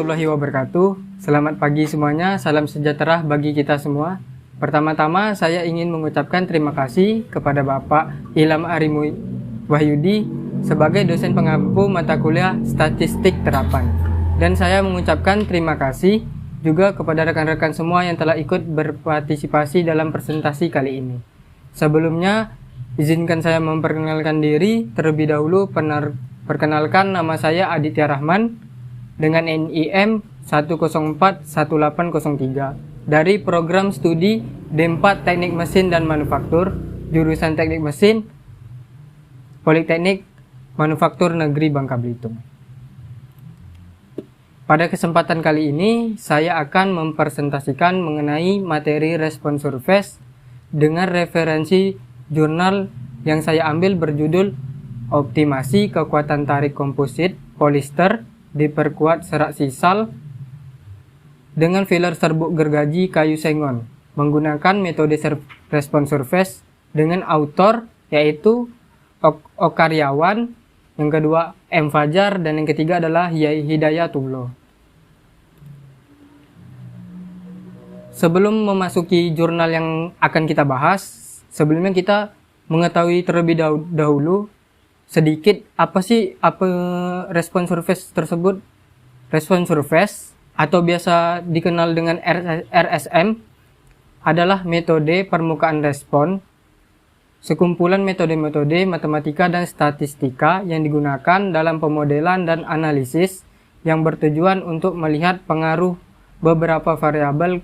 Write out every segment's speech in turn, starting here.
warahmatullahi wabarakatuh. Selamat pagi semuanya, salam sejahtera bagi kita semua. Pertama-tama saya ingin mengucapkan terima kasih kepada Bapak Ilham Arimu Wahyudi sebagai dosen pengampu mata kuliah Statistik Terapan. Dan saya mengucapkan terima kasih juga kepada rekan-rekan semua yang telah ikut berpartisipasi dalam presentasi kali ini. Sebelumnya, izinkan saya memperkenalkan diri terlebih dahulu. Perkenalkan, nama saya Aditya Rahman dengan NIM 1041803 dari program studi D4 Teknik Mesin dan Manufaktur, jurusan Teknik Mesin, Politeknik Manufaktur Negeri Bangka Belitung. Pada kesempatan kali ini, saya akan mempresentasikan mengenai materi respon survei dengan referensi jurnal yang saya ambil berjudul Optimasi Kekuatan Tarik Komposit Polister diperkuat serat sisal dengan filler serbuk gergaji kayu sengon menggunakan metode respon survei dengan autor yaitu Okaryawan, yang kedua M. Fajar, dan yang ketiga adalah Hidayatullah. Sebelum memasuki jurnal yang akan kita bahas, sebelumnya kita mengetahui terlebih dahulu sedikit apa respon survei tersebut. Respon survei atau biasa dikenal dengan RSM adalah metode permukaan respon, sekumpulan metode-metode matematika dan statistika yang digunakan dalam pemodelan dan analisis yang bertujuan untuk melihat pengaruh beberapa variabel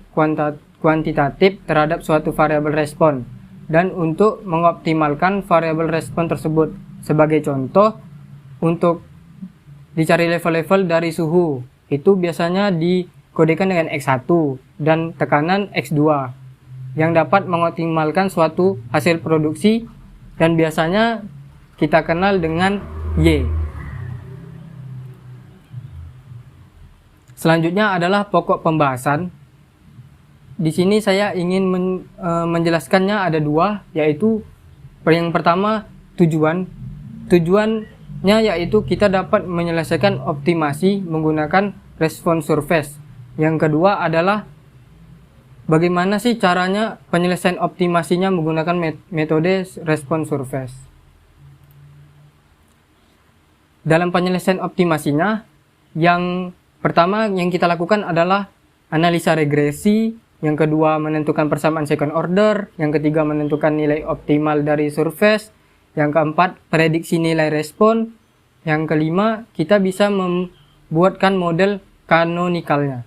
kuantitatif terhadap suatu variabel respon dan untuk mengoptimalkan variabel respon tersebut. Sebagai contoh, untuk dicari level-level dari suhu, itu biasanya dikodekan dengan X1 dan tekanan X2 yang dapat mengoptimalkan suatu hasil produksi dan biasanya kita kenal dengan Y. Selanjutnya adalah pokok pembahasan. Di sini saya ingin menjelaskannya ada dua, yaitu yang pertama Tujuannya yaitu kita dapat menyelesaikan optimasi menggunakan respon survei. Yang kedua adalah bagaimana sih caranya penyelesaian optimasinya menggunakan metode respon survei. Dalam penyelesaian optimasinya, yang pertama yang kita lakukan adalah analisa regresi, yang kedua menentukan persamaan second order, yang ketiga menentukan nilai optimal dari survei, yang keempat prediksi nilai respon, yang kelima kita bisa membuatkan model kanonikalnya.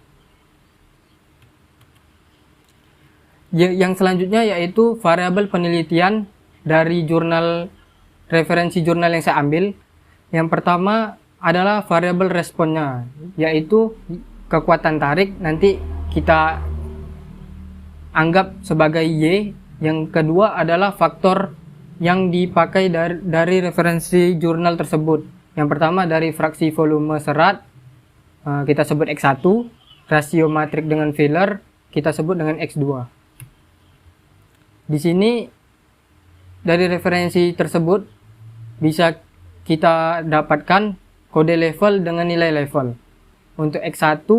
Yang selanjutnya yaitu variabel penelitian dari referensi jurnal yang saya ambil. Yang pertama adalah variabel responnya, yaitu kekuatan tarik, nanti kita anggap sebagai Y. Yang kedua adalah faktor yang dipakai dari referensi jurnal tersebut. Yang pertama dari fraksi volume serat, kita sebut X1, rasio matrik dengan filler kita sebut dengan X2. Di sini dari referensi tersebut bisa kita dapatkan kode level dengan nilai level. Untuk X1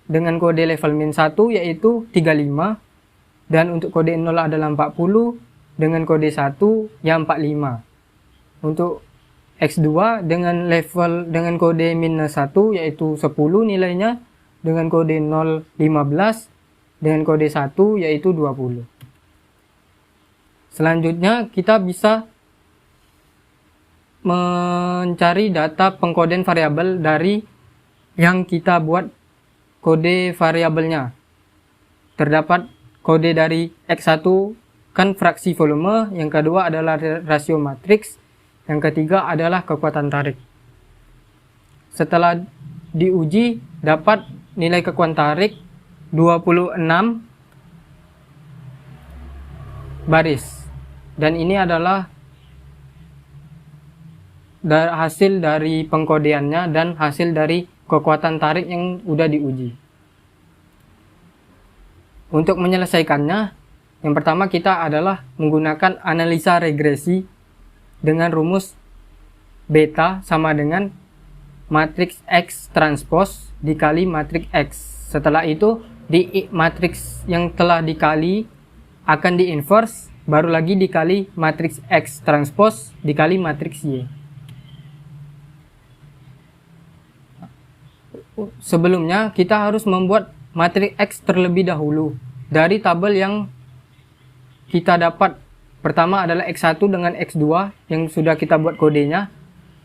dengan kode level -1 yaitu 35, dan untuk kode 0 adalah 40, dengan kode 1 yang 45. Untuk X2 dengan kode -1 yaitu 10 nilainya, dengan kode 0 15, dengan kode 1 yaitu 20. Selanjutnya kita bisa mencari data pengkodean variabel dari yang kita buat kode variabelnya. Terdapat kode dari X1 kan fraksi volume, yang kedua adalah rasio matriks, yang ketiga adalah kekuatan tarik. Setelah diuji dapat nilai kekuatan tarik 26 baris, dan ini adalah hasil dari pengkodeannya dan hasil dari kekuatan tarik yang udah diuji. Untuk menyelesaikannya, yang pertama kita adalah menggunakan analisa regresi dengan rumus beta sama dengan matriks X transpose dikali matriks X. Setelah itu di matriks yang telah dikali akan di-inverse, baru lagi dikali matriks X transpose dikali matriks Y. Sebelumnya kita harus membuat matriks X terlebih dahulu dari tabel yang kita dapat. Pertama adalah X1 dengan X2 yang sudah kita buat kodenya,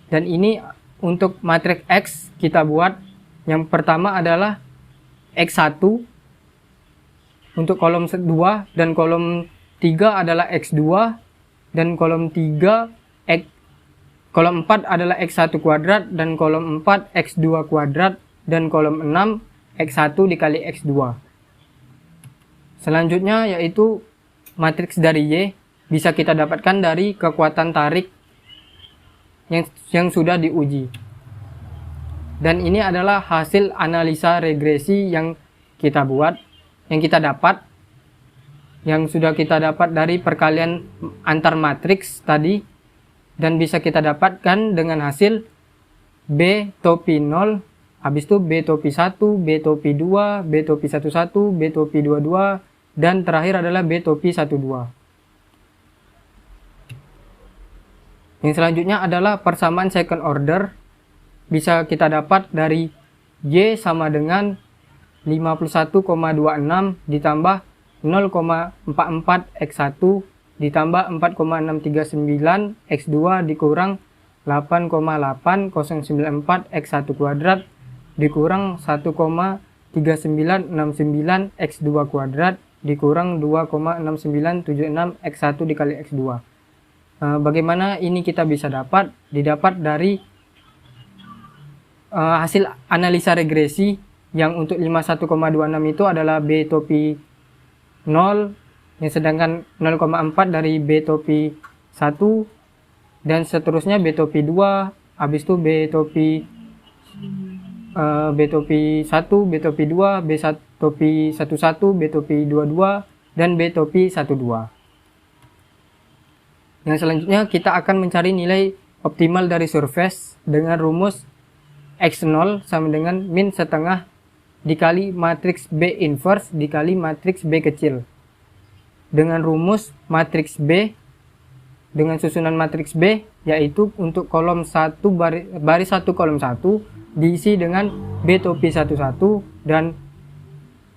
dan ini untuk matriks X kita buat yang pertama adalah X1 untuk kolom 2, dan kolom 3 adalah X2, dan kolom 4 adalah X1 kuadrat, dan kolom 4 X2 kuadrat, dan kolom 6 X1 dikali X2. Selanjutnya yaitu matriks dari Y bisa kita dapatkan dari kekuatan tarik yang sudah diuji. Dan ini adalah hasil analisa regresi yang kita buat, yang kita dapat, yang sudah kita dapat dari perkalian antar matriks tadi, dan bisa kita dapatkan dengan hasil B topi 0, habis itu B topi 1, B topi 2, B topi 11, B topi 22, dan terakhir adalah B topi 12. Yang selanjutnya adalah persamaan second order. Bisa kita dapat dari Y sama dengan 51,26 ditambah 0,44 X1 ditambah 4,639 X2 dikurang 8,8094 X1 kuadrat dikurang 1,3969 X2 kuadrat dikurang 2,6976 X1 dikali X2. Bagaimana ini kita bisa dapat? Didapat dari hasil analisa regresi yang untuk 51,26 itu adalah B topi 0, yang sedangkan 0,4 dari B topi 1, dan seterusnya B topi 2, habis itu B topi 1, B topi 2, B topi 11, B topi 22, dan B topi 12. Yang selanjutnya kita akan mencari nilai optimal dari surface dengan rumus X0 sama dengan min setengah dikali matriks B inverse dikali matriks B kecil. Dengan rumus matriks B dengan susunan matriks B yaitu untuk kolom 1 baris 1 kolom 1 diisi dengan B topi 11 dan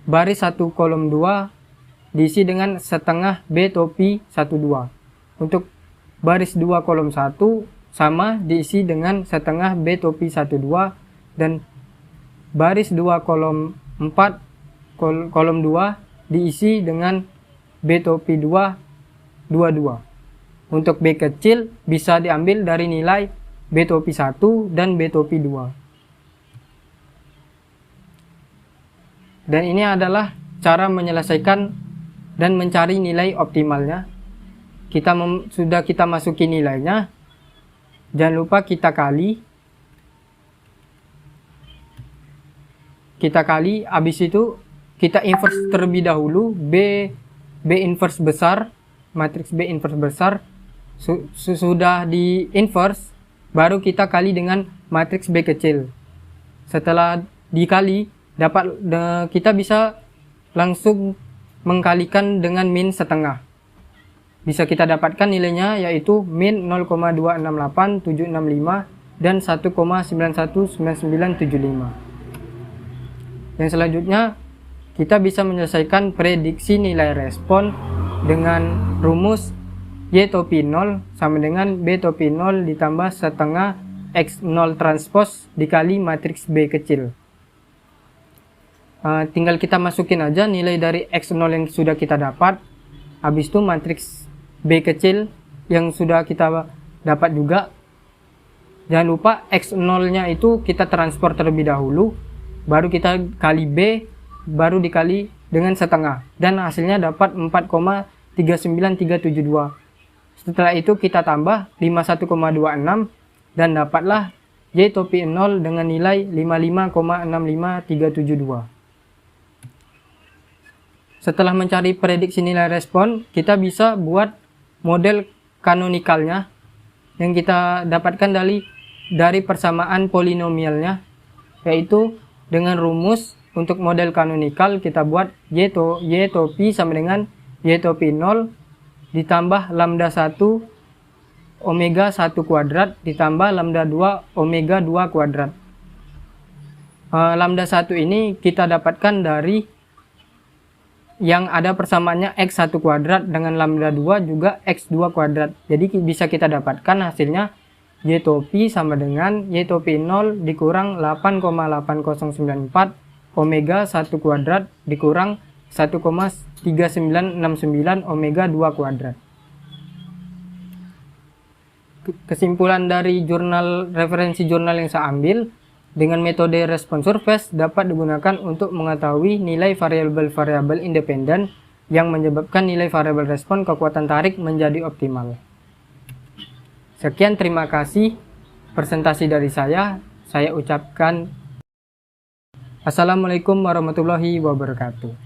baris 1 kolom 2 diisi dengan setengah B topi 12. Untuk baris 2 kolom 1 sama diisi dengan setengah B topi 12, dan baris 2 kolom 4 kolom 2 diisi dengan B topi 22. Untuk B kecil bisa diambil dari nilai B topi 1 dan B topi 2. Dan ini adalah cara menyelesaikan dan mencari nilai optimalnya. Sudah kita masuki nilainya, jangan lupa kita kali, habis itu kita inverse terlebih dahulu B inverse besar, matriks B inverse besar. Sudah di inverse baru kita kali dengan matriks B kecil. Setelah dikali kita bisa langsung mengkalikan dengan min setengah. Bisa kita dapatkan nilainya yaitu min 0,268765 dan 1,919975. Yang selanjutnya kita bisa menyelesaikan prediksi nilai respon dengan rumus Y topi 0 sama dengan B topi 0 ditambah setengah X0 transpose dikali matriks B kecil. Tinggal kita masukin aja nilai dari X0 yang sudah kita dapat. Habis itu matriks B kecil yang sudah kita dapat juga. Jangan lupa X0 nya itu kita transport terlebih dahulu, baru kita kali B, baru dikali dengan setengah, dan hasilnya dapat 4,39372. Setelah itu kita tambah 51,26 dan dapatlah Y topi 0 dengan nilai 55,65372. Setelah mencari prediksi nilai respon, kita bisa buat model kanonikalnya yang kita dapatkan dari dari persamaan polinomialnya, yaitu dengan rumus untuk model kanonikal kita buat y to pi sama dengan y to pi 0 ditambah lambda 1 omega 1 kuadrat ditambah lambda 2 omega 2 kuadrat. Lambda 1 ini kita dapatkan dari yang ada persamaannya x1 kuadrat dengan lambda 2 juga x2 kuadrat. Jadi bisa kita dapatkan hasilnya y to pi sama dengan y to pi 0 dikurang 8,8094 omega 1 kuadrat dikurang 1,3969 omega 2 kuadrat. Kesimpulan dari referensi jurnal yang saya ambil, dengan metode respon surface dapat digunakan untuk mengetahui nilai variabel-variabel independen yang menyebabkan nilai variabel respon kekuatan tarik menjadi optimal. Sekian, terima kasih presentasi dari saya ucapkan Assalamualaikum warahmatullahi wabarakatuh.